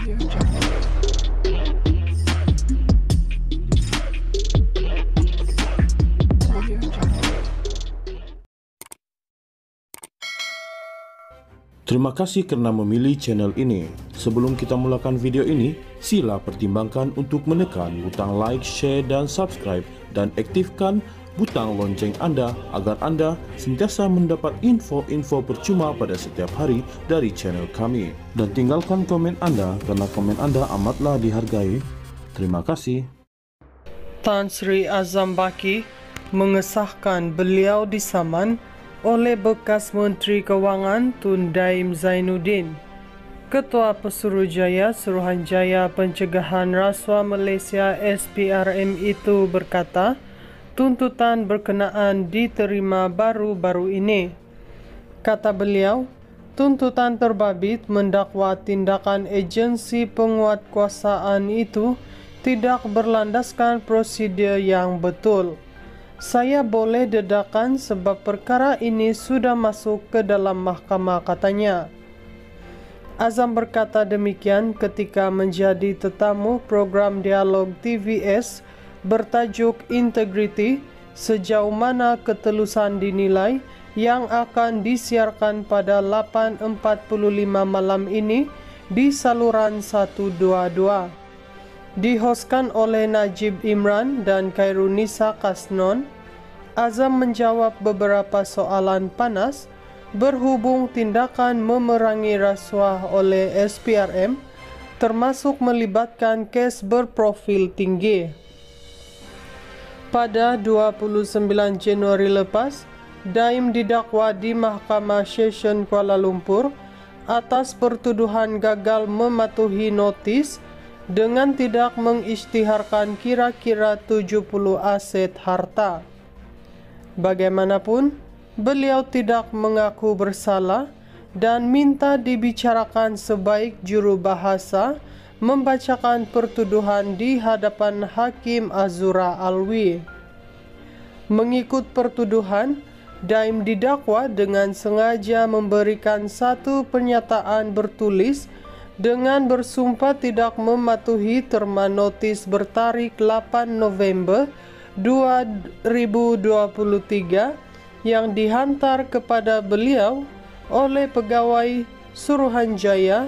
Terima kasih karena memilih channel ini. Sebelum kita mulakan video ini, sila pertimbangkan untuk menekan butang like, share, dan subscribe, dan aktifkan butang lonceng Anda agar Anda sentiasa mendapat info-info percuma pada setiap hari dari channel kami. Dan tinggalkan komen Anda karena komen Anda amatlah dihargai. Terima kasih. Tan Sri Azam Baki mengesahkan beliau disaman oleh bekas Menteri Kewangan Tun Daim Zainuddin. Ketua Pesuruhjaya Suruhanjaya Pencegahan Rasuah Malaysia SPRM itu berkata, tuntutan berkenaan diterima baru-baru ini. Kata beliau, tuntutan terbabit mendakwa tindakan agensi penguatkuasaan itu tidak berlandaskan prosedur yang betul. Saya boleh dedakan sebab perkara ini sudah masuk ke dalam mahkamah, katanya. Azam berkata demikian ketika menjadi tetamu program dialog TVS bertajuk Integriti, sejauh mana ketelusan dinilai, yang akan disiarkan pada 8.45 malam ini di saluran 122. Dihoskan oleh Najib Imran dan Khairunisa Kasnon, Azam menjawab beberapa soalan panas berhubung tindakan memerangi rasuah oleh SPRM, termasuk melibatkan kes berprofil tinggi. Pada 29 Januari lepas, Daim didakwa di Mahkamah Session Kuala Lumpur atas pertuduhan gagal mematuhi notis dengan tidak mengisytiharkan kira-kira 70 aset harta. Bagaimanapun, beliau tidak mengaku bersalah dan minta dibicarakan sebaik jurubahasa membacakan pertuduhan di hadapan Hakim Azura Alwi. Mengikut pertuduhan, Daim didakwa dengan sengaja memberikan satu pernyataan bertulis dengan bersumpah tidak mematuhi terma notis bertarikh 8 November 2023 yang dihantar kepada beliau oleh Pegawai Suruhanjaya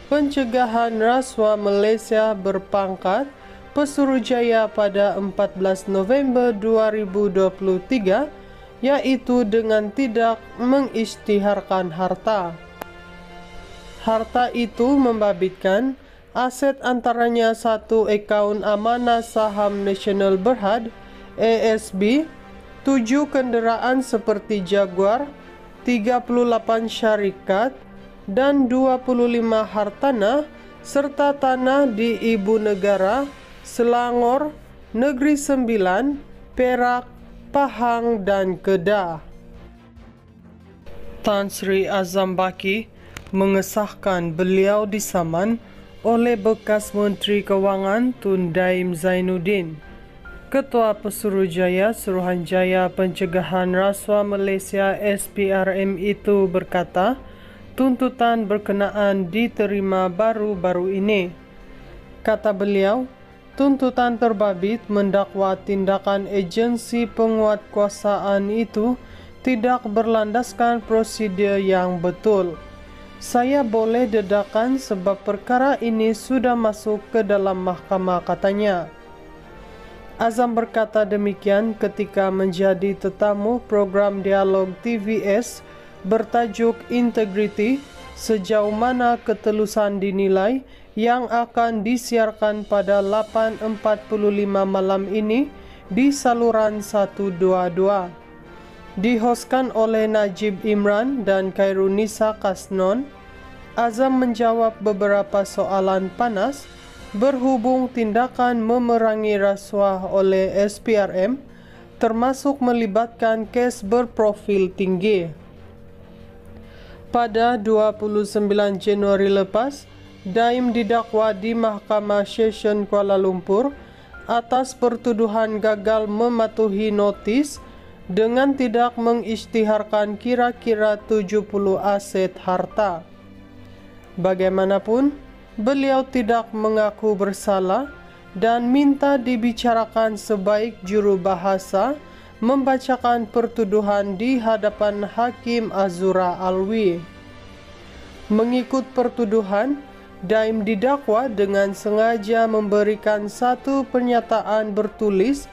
Pencegahan Rasuah Malaysia berpangkat Pesuruhjaya pada 14 November 2023, yaitu dengan tidak mengisytiharkan harta. Harta itu membabitkan aset antaranya satu akaun amanah saham Nasional Berhad ASB, 7 kenderaan seperti Jaguar, 38 syarikat dan 25 hartanah serta tanah di Ibu Negara, Selangor, Negeri Sembilan, Perak, Pahang dan Kedah. Tan Sri Azam Baki mengesahkan beliau disaman oleh bekas Menteri Kewangan Tun Daim Zainuddin. Ketua Pesuruhjaya Suruhanjaya Pencegahan Rasuah Malaysia SPRM itu berkata, tuntutan berkenaan diterima baru-baru ini. Kata beliau, tuntutan terbabit mendakwa tindakan agensi penguatkuasaan itu tidak berlandaskan prosedur yang betul. Saya boleh dedakan sebab perkara ini sudah masuk ke dalam mahkamah, katanya. Azam berkata demikian ketika menjadi tetamu program dialog TVS bertajuk Integriti, sejauh mana ketelusan dinilai, yang akan disiarkan pada 8.45 malam ini di saluran 122. Dihoskan oleh Najib Imran dan Khairunisa Kasnon, Azam menjawab beberapa soalan panas berhubung tindakan memerangi rasuah oleh SPRM, termasuk melibatkan kes berprofil tinggi. Pada 29 Januari lepas, Daim didakwa di Mahkamah Session Kuala Lumpur atas pertuduhan gagal mematuhi notis dengan tidak mengisytiharkan kira-kira 70 aset harta. Bagaimanapun, beliau tidak mengaku bersalah dan minta dibicarakan sebaik juru bahasa membacakan pertuduhan di hadapan Hakim Azura Alwi. Mengikut pertuduhan, Daim didakwa dengan sengaja memberikan satu pernyataan bertulis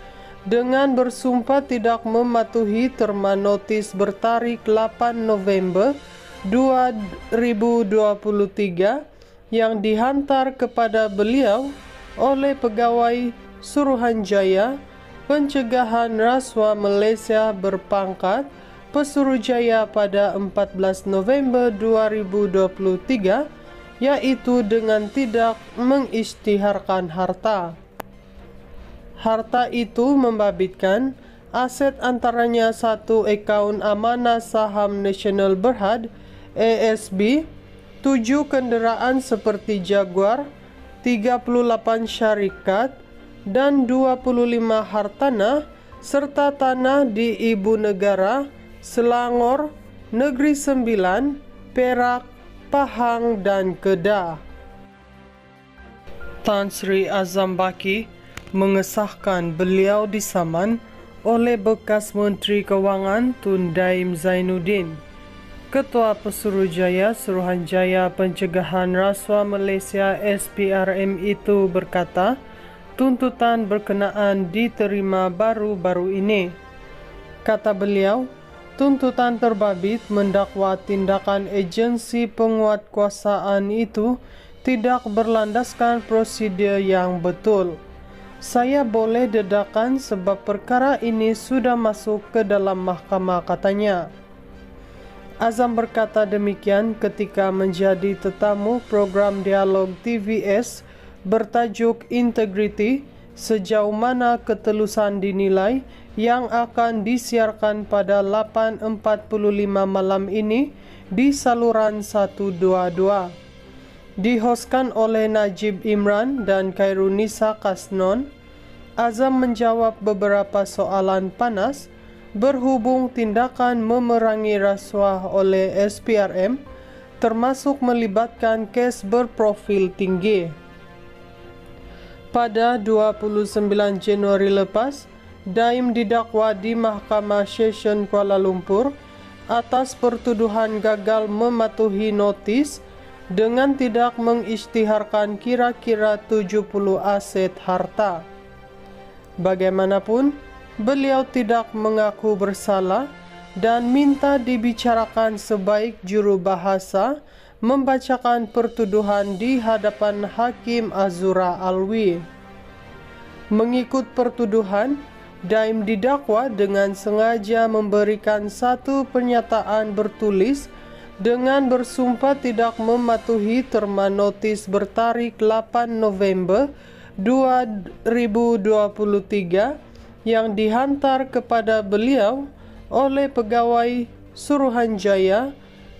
dengan bersumpah tidak mematuhi terma notis bertarik 8 November 2023 yang dihantar kepada beliau oleh Pegawai Suruhanjaya Pencegahan Rasuah Malaysia berpangkat Pesuruhjaya pada 14 November 2023, yaitu dengan tidak mengisytiharkan harta. Harta itu membabitkan aset antaranya satu akaun amanah saham Nasional Berhad ASB, 7 kenderaan seperti Jaguar, 38 syarikat dan 25 hartanah serta tanah di Ibu Negara, Selangor, Negeri Sembilan, Perak, Pahang dan Kedah. Tan Sri Azam Baki mengesahkan beliau disaman oleh bekas Menteri Kewangan Tun Daim Zainuddin. Ketua Pesuruhjaya Suruhanjaya Pencegahan Rasuah Malaysia SPRM itu berkata, tuntutan berkenaan diterima baru-baru ini. Kata beliau, tuntutan terbabit mendakwa tindakan agensi penguatkuasaan itu tidak berlandaskan prosedur yang betul. Saya boleh dedakan sebab perkara ini sudah masuk ke dalam mahkamah, katanya. Azam berkata demikian ketika menjadi tetamu program dialog TVS bertajuk Integriti, sejauh mana ketelusan dinilai, yang akan disiarkan pada 8.45 malam ini di saluran 122. Dihoskan oleh Najib Imran dan Khairunisa Kasnon, Azam menjawab beberapa soalan panas berhubung tindakan memerangi rasuah oleh SPRM, termasuk melibatkan kes berprofil tinggi. Pada 29 Januari lepas, Daim didakwa di Mahkamah Session Kuala Lumpur atas pertuduhan gagal mematuhi notis dengan tidak mengisytiharkan kira-kira 70 aset harta. Bagaimanapun, beliau tidak mengaku bersalah dan minta dibicarakan sebaik juru bahasa membacakan pertuduhan di hadapan Hakim Azura Alwi. Mengikut pertuduhan, Daim didakwa dengan sengaja memberikan satu pernyataan bertulis dengan bersumpah tidak mematuhi terma notis bertarik 8 November 2023 yang dihantar kepada beliau oleh Pegawai Suruhanjaya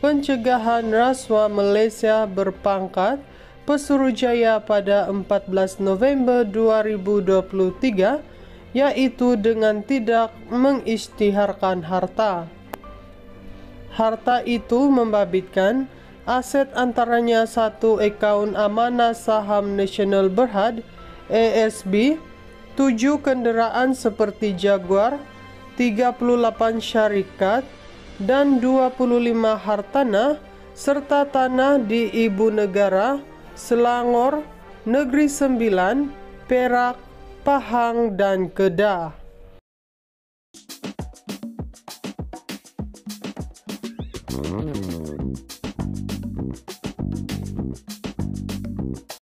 Pencegahan Rasuah Malaysia berpangkat Pesuruhjaya pada 14 November 2023, yaitu dengan tidak mengisytiharkan harta. Harta itu membabitkan aset antaranya satu akaun amanah saham Nasional Berhad ASB, 7 kenderaan seperti Jaguar, 38 syarikat dan 25 hartanah serta tanah di Ibu Negara, Selangor, Negeri Sembilan, Perak, Pahang dan Kedah.